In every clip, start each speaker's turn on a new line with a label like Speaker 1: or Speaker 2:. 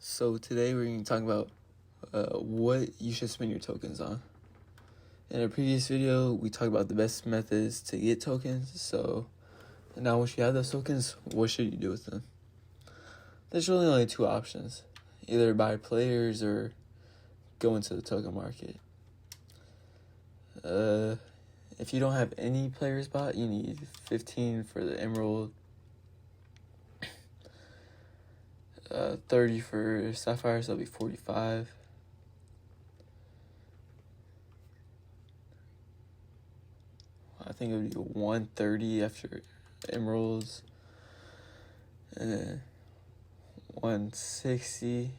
Speaker 1: So today we're going to talk about what you should spend your tokens on. In a previous video, we talked about the best methods to get tokens. So now once you have those tokens, what should you do with them? There's really only two options. Either buy players or go into the token market. If you don't have any players bought, you need 15 for the emerald, 30 for sapphire, so that'll be 45. I think it would be 130 after emeralds, and then 160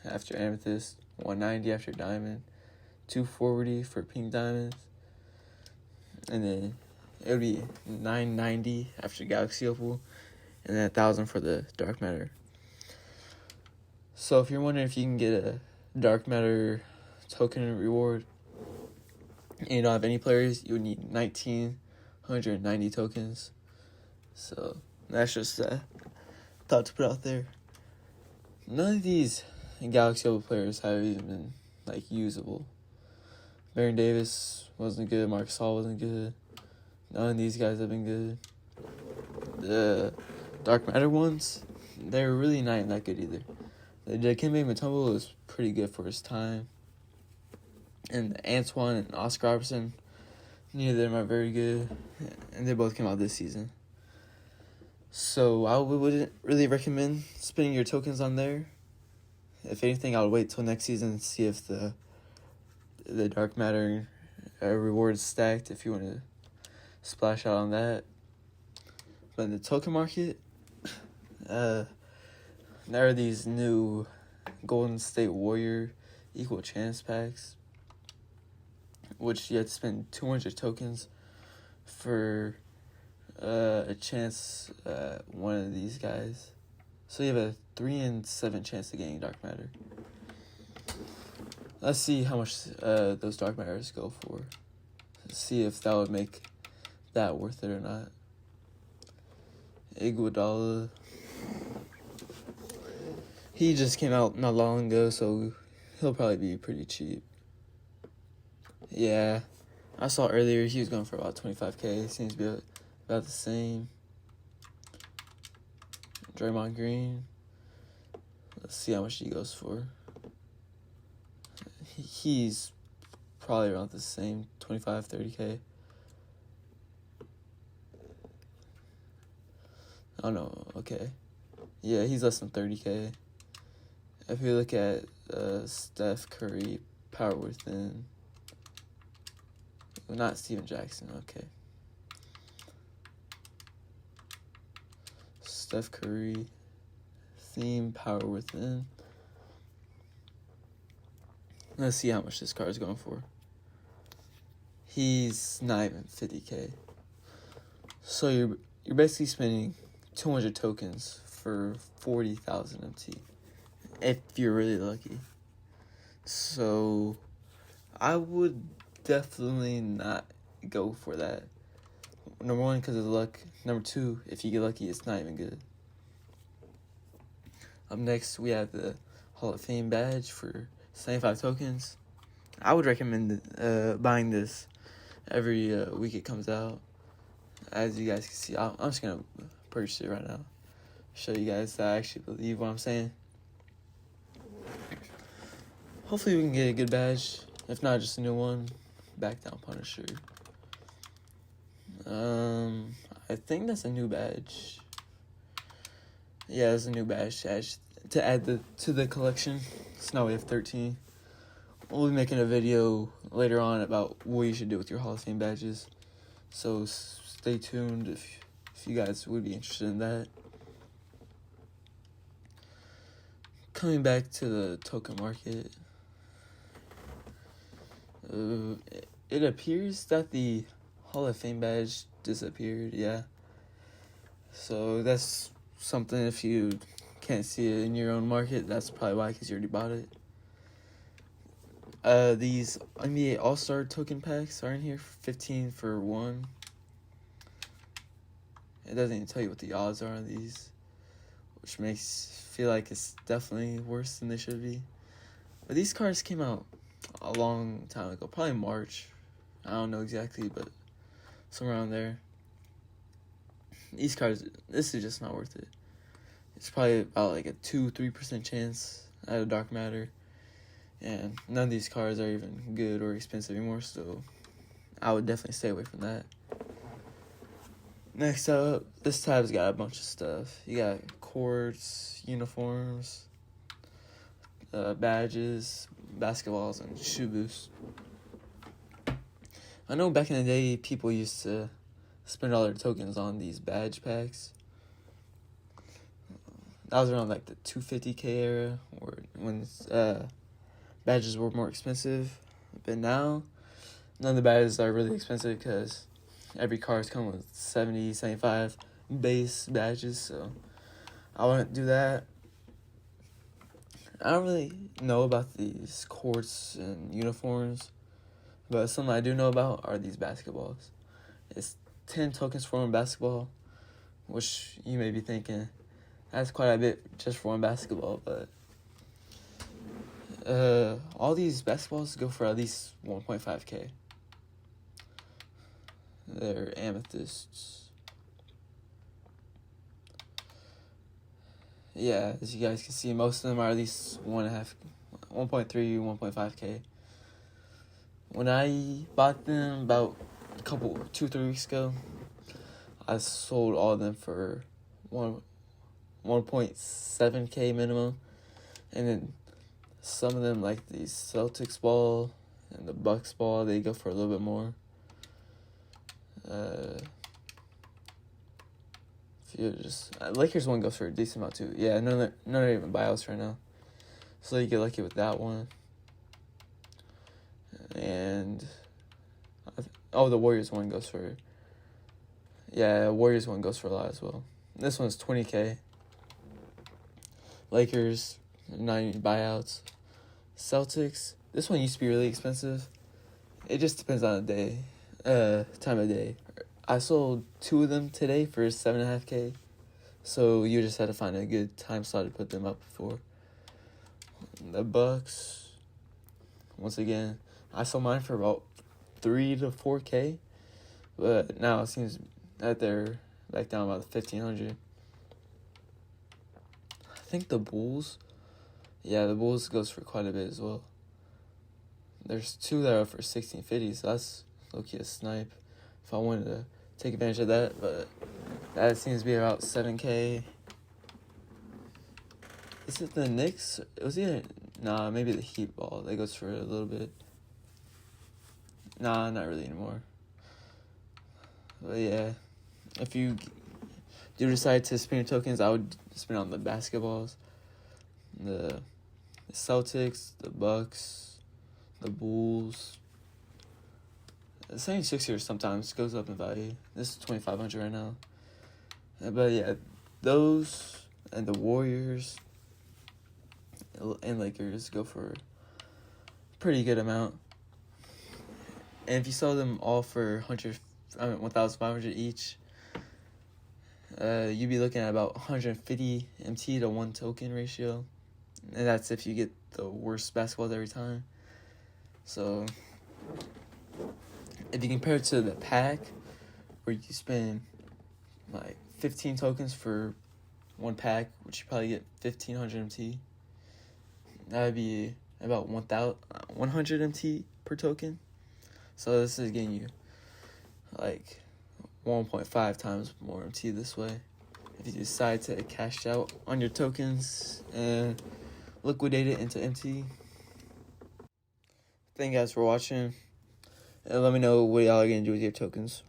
Speaker 1: after amethyst, 190 after diamond, 240 for pink diamonds, and then it would be 990 after galaxy opal, and then 1,000 for the dark matter. So if you're wondering if you can get a dark matter token reward and you don't have any players, you would need 1,990 tokens. So that's just a thought to put out there. None of these galaxy opal players have even been usable. Baron Davis wasn't good, Marcus Hall wasn't good. None of these guys have been good. The dark matter ones, they're really not that good either. The Dikembe Mutombo was pretty good for his time. And Antoine and Oscar Robertson, neither of them are very good. And they both came out this season. So I wouldn't really recommend spending your tokens on there. If anything, I would wait till next season and see if the dark matter reward is stacked, if you want to splash out on that. But in the token market, there are these new Golden State Warrior equal chance packs, which you have to spend 200 tokens for a chance one of these guys. So you have a 3 in 7 chance of getting dark matter. Let's see how much those dark matters go for. Let's see if that would make that worth it or not. Iguodala. He just came out not long ago, so he'll probably be pretty cheap. Yeah, I saw earlier he was going for about 25K. Seems to be about the same. Draymond Green. Let's see how much he goes for. He's probably around the same, 25, 30K. Oh no, okay. Yeah, he's less than 30K. If you look at Steph Curry, power within. Not Steven Jackson, okay. Steph Curry, theme, power within. Let's see how much this card is going for. He's not even 50K. So you're basically spending 200 tokens for 40,000 MT. If you're really lucky. So I would definitely not go for that. Number one, because of the luck. Number two, if you get lucky, it's not even good. Up next, we have the Hall of Fame badge for 75 tokens. I would recommend buying this every week it comes out. As you guys can see, I'm just going to purchase it right now. Show you guys that I actually believe what I'm saying. Hopefully we can get a good badge. If not, just a new one. Back down Punisher. I think that's a new badge. Yeah, it's a new badge to add to the collection. So now we have 13. We'll be making a video later on about what you should do with your Hall of Fame badges. So stay tuned if you guys would be interested in that. Coming back to the token market. It appears that the Hall of Fame badge disappeared, yeah. So that's something, if you can't see it in your own market, that's probably why, because you already bought it. These NBA All-Star token packs are in here, 15 for 1. It doesn't even tell you what the odds are on these. which makes feel like it's definitely worse than they should be. But these cards came out a long time ago, probably March. I don't know exactly, but somewhere around there. These cards, this is just not worth it. It's probably about like a 2-3% chance at a dark matter. And none of these cards are even good or expensive anymore, so I would definitely stay away from that. Next up, this tab's got a bunch of stuff. You got courts, uniforms, badges, basketballs, and shoe boosts. I know back in the day, people used to spend all their tokens on these badge packs. That was around like the 250K era, or when badges were more expensive. But now, none of the badges are really expensive because every card's come with 70, 75 base badges, so I wouldn't do that. I don't really know about these courts and uniforms, but something I do know about are these basketballs. It's 10 tokens for one basketball, which you may be thinking, that's quite a bit just for one basketball, but all these basketballs go for at least 1.5K. They're amethysts. Yeah, as you guys can see, most of them are at least 1.3, 1.5K. When I bought them about 2-3 weeks ago, I sold all of them for 1.7K minimum. And then some of them, like the Celtics ball and the Bucks ball, they go for a little bit more. Lakers one goes for a decent amount too. Yeah, none are even buyouts right now, so you get lucky with that one. And the Warriors one goes for. Yeah, Warriors one goes for a lot as well. This one's 20K. Lakers, 90 buyouts. Celtics, this one used to be really expensive. It just depends on the day, time of day. I sold 2 of them today for 7.5K, so you just had to find a good time slot to put them up for. The Bucks, once again, I sold mine for about 3 to 4K, but now it seems that they're back down about 1,500. I think the Bulls, the Bulls goes for quite a bit as well. There's 2 that are for 1650, so that's low-key a snipe if I wanted to take advantage of that, but that seems to be about 7K. Is it the Knicks? It was maybe the Heat ball. That goes for a little bit. Nah, not really anymore. But yeah, if you do decide to spend your tokens, I would spend on the basketballs, the Celtics, the Bucks, the Bulls. The 76ers sometimes goes up in value. This is 2,500 right now. But yeah, those and the Warriors and Lakers go for a pretty good amount. And if you sell them all for 1,500 each, you'd be looking at about 150 MT to 1 token ratio. And that's if you get the worst basketballs every time. So if you compare it to the pack, where you spend like 15 tokens for 1 pack, which you probably get 1,500 MT, that would be about 100 MT per token. So this is getting you like 1.5 times more MT this way. If you decide to cash out on your tokens and liquidate it into MT. Thank you guys for watching. And let me know what y'all are going to do with your tokens.